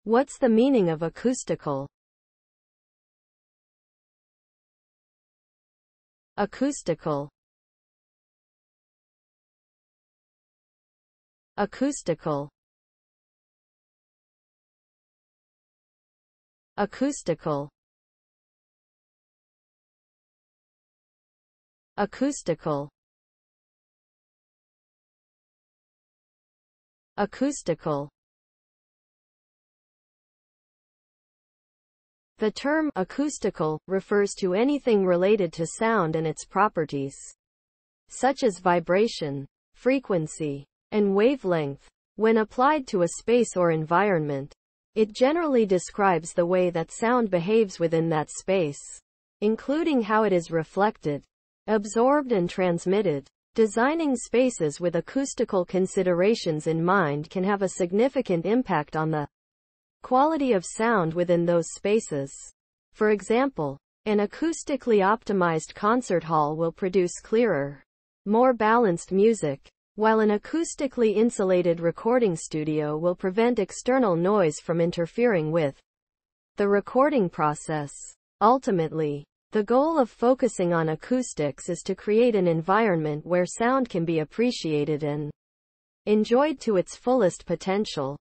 What's the meaning of acoustical? Acoustical. Acoustical. Acoustical. Acoustical. Acoustical. The term acoustical refers to anything related to sound and its properties, such as vibration, frequency, and wavelength. When applied to a space or environment, it generally describes the way that sound behaves within that space, including how it is reflected, absorbed and transmitted. Designing spaces with acoustical considerations in mind can have a significant impact on the quality of sound within those spaces. For example, an acoustically optimized concert hall will produce clearer, more balanced music, while an acoustically insulated recording studio will prevent external noise from interfering with the recording process. Ultimately, the goal of focusing on acoustics is to create an environment where sound can be appreciated and enjoyed to its fullest potential.